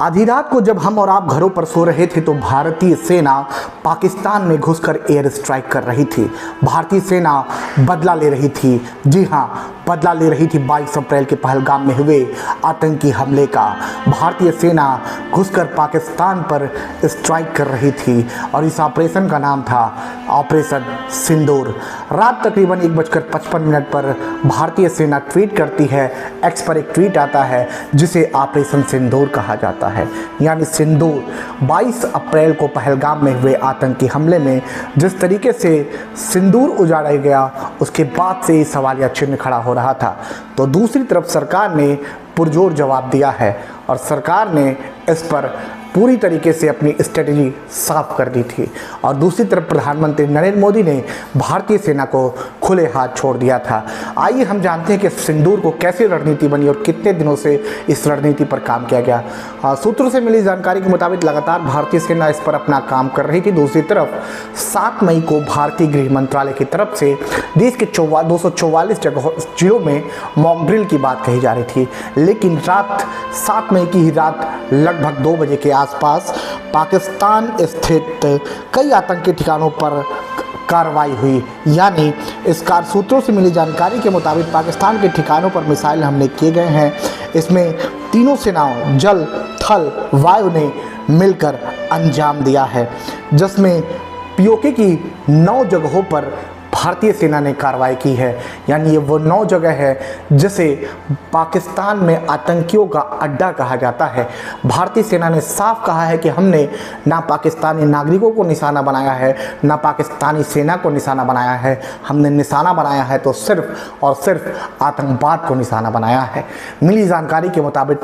आधी रात को जब हम और आप घरों पर सो रहे थे तो भारतीय सेना पाकिस्तान में घुसकर एयर स्ट्राइक कर रही थी। भारतीय सेना बदला ले रही थी। जी हाँ, बदला ले रही थी 22 अप्रैल के पहलगाम में हुए आतंकी हमले का। भारतीय सेना घुसकर पाकिस्तान पर स्ट्राइक कर रही थी और इस ऑपरेशन का नाम था ऑपरेशन सिंदूर। रात तकरीबन 1:55 पर भारतीय सेना ट्वीट करती है। एक्स पर एक ट्वीट आता है जिसे ऑपरेशन सिंदूर कहा जाता है, यानी सिंदूर। 22 अप्रैल को पहलगाम में हुए आतंकी हमले में जिस तरीके से सिंदूर उजाड़ा गया, उसके बाद से सवालिया चिन्ह खड़ा हो रहा था। तो दूसरी तरफ सरकार ने पुरजोर जवाब दिया है और सरकार ने इस पर पूरी तरीके से अपनी स्ट्रेटजी साफ कर दी थी। और दूसरी तरफ प्रधानमंत्री नरेंद्र मोदी ने भारतीय सेना को खुले हाथ छोड़ दिया था। आइए हम जानते हैं कि सिंदूर को कैसे रणनीति बनी और कितने दिनों से इस रणनीति पर काम किया गया। सूत्रों से मिली जानकारी के मुताबिक लगातार भारतीय सेना इस पर अपना काम कर रही थी। दूसरी तरफ 7 मई को भारतीय गृह मंत्रालय की तरफ से देश के 244 जिलों में मॉक ड्रिल की बात कही जा रही थी, लेकिन रात 7 मई की ही रात लगभग 2 बजे के आसपास पाकिस्तान स्थित कई आतंकी ठिकानों पर कार्रवाई हुई। यानी इस सूत्रों से मिली जानकारी के मुताबिक पाकिस्तान के ठिकानों पर मिसाइल हमले किए गए हैं। इसमें तीनों सेनाओं जल, थल, वायु ने मिलकर अंजाम दिया है, जिसमें पीओके की 9 जगहों पर भारतीय सेना ने कार्रवाई की है। यानी ये वो 9 जगह है जिसे पाकिस्तान में आतंकियों का अड्डा कहा जाता है। भारतीय सेना ने साफ कहा है कि हमने ना पाकिस्तानी नागरिकों को निशाना बनाया है, ना पाकिस्तानी सेना को निशाना बनाया है। हमने निशाना बनाया है तो सिर्फ और सिर्फ आतंकवाद को निशाना बनाया है। मिली जानकारी के मुताबिक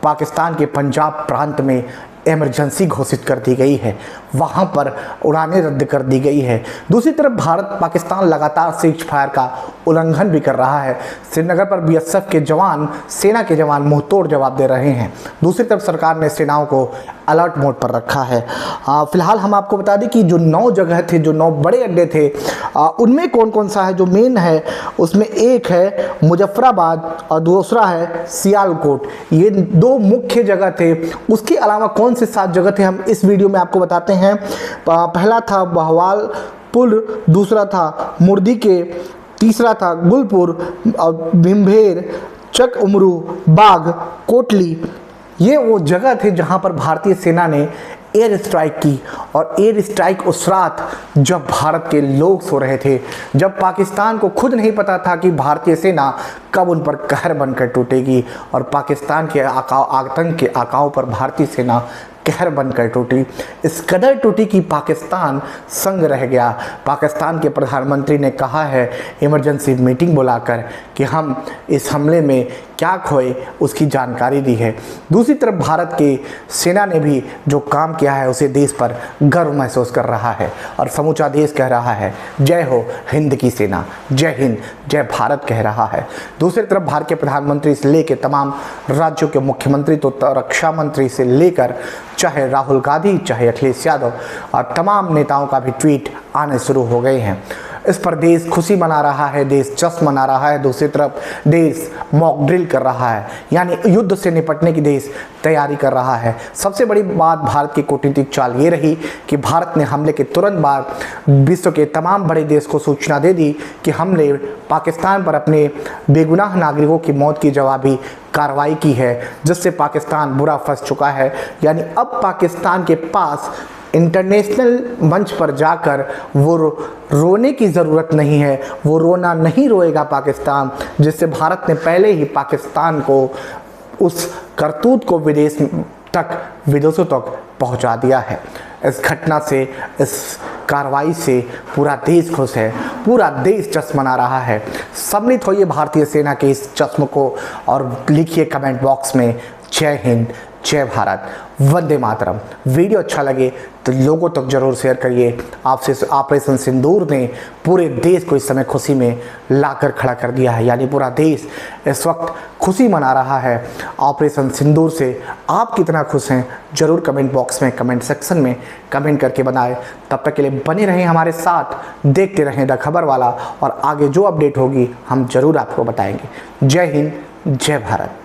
पाकिस्तान के पंजाब प्रांत में इमरजेंसी घोषित कर दी गई है, वहाँ पर उड़ानें रद्द कर दी गई है। दूसरी तरफ भारत पाकिस्तान लगातार सीज फायर का उल्लंघन भी कर रहा है। श्रीनगर पर बीएसएफ के जवान, सेना के जवान मुंहतोड़ जवाब दे रहे हैं। दूसरी तरफ सरकार ने सेनाओं को अलर्ट मोड पर रखा है। फिलहाल हम आपको बता दें कि जो 9 जगह थे, जो 9 बड़े अड्डे थे, उनमें कौन कौन सा है। जो मेन है उसमें एक है मुजफ्फराबाद और दूसरा है सियालकोट। ये 2 मुख्य जगह थे। उसके अलावा कौन से 7 जगह थे हम इस वीडियो में आपको बताते हैं। पहला था बहवालपुर, दूसरा था मुर्दिके, तीसरा था गुलपुर, भिमभेर, चक उमरू, बाग, कोटली। ये वो जगह थे जहां पर भारतीय सेना ने एयर स्ट्राइक की। और एयर स्ट्राइक उस रात जब भारत के लोग सो रहे थे, जब पाकिस्तान को खुद नहीं पता था कि भारतीय सेना कब उन पर कहर बनकर टूटेगी। और पाकिस्तान के आतंक के आकाओं पर भारतीय सेना कहर बनकर टूटी। इस कदर टूटी कि पाकिस्तान संग रह गया। पाकिस्तान के प्रधानमंत्री ने कहा है इमरजेंसी मीटिंग बुलाकर कि हम इस हमले में क्या खोए उसकी जानकारी दी है। दूसरी तरफ भारत की सेना ने भी जो काम किया है उसे देश पर गर्व महसूस कर रहा है और समूचा देश कह रहा है जय हो हिंद की सेना, जय हिंद, जय भारत कह रहा है। दूसरी तरफ भारत के प्रधानमंत्री से लेकर तमाम राज्यों के मुख्यमंत्री, तो रक्षा मंत्री से लेकर चाहे राहुल गांधी, चाहे अखिलेश यादव और तमाम नेताओं का भी ट्वीट आने शुरू हो गए हैं। इस पर देश खुशी मना रहा है, देश जश्न मना रहा है। दूसरी तरफ देश मॉक ड्रिल कर रहा है, यानी युद्ध से निपटने की देश तैयारी कर रहा है। सबसे बड़ी बात भारत की कूटनीतिक चाल ये रही कि भारत ने हमले के तुरंत बाद विश्व के तमाम बड़े देश को सूचना दे दी कि हमने पाकिस्तान पर अपने बेगुनाह नागरिकों की मौत की जवाबी कार्रवाई की है, जिससे पाकिस्तान बुरा फंस चुका है। यानी अब पाकिस्तान के पास इंटरनेशनल मंच पर जाकर वो रोने की ज़रूरत नहीं है, वो रोना नहीं रोएगा पाकिस्तान, जिससे भारत ने पहले ही पाकिस्तान को उस करतूत को विदेशों तक पहुंचा दिया है। इस घटना से, इस कार्रवाई से पूरा देश खुश है, पूरा देश जश्न मना रहा है। सम्मिलित होइए भारतीय सेना के इस जश्न को और लिखिए कमेंट बॉक्स में जय हिंद, जय भारत, वंदे मातरम। वीडियो अच्छा लगे तो लोगों तक जरूर शेयर करिए। आपसे ऑपरेशन सिंदूर ने पूरे देश को इस समय खुशी में लाकर खड़ा कर दिया है, यानी पूरा देश इस वक्त खुशी मना रहा है ऑपरेशन सिंदूर से। आप कितना खुश हैं जरूर कमेंट बॉक्स में, कमेंट सेक्शन में कमेंट करके बताएं। तब तक के लिए बने रहें हमारे साथ, देखते रहें द खबर वाला, और आगे जो अपडेट होगी हम जरूर आपको बताएंगे। जय हिंद, जय भारत।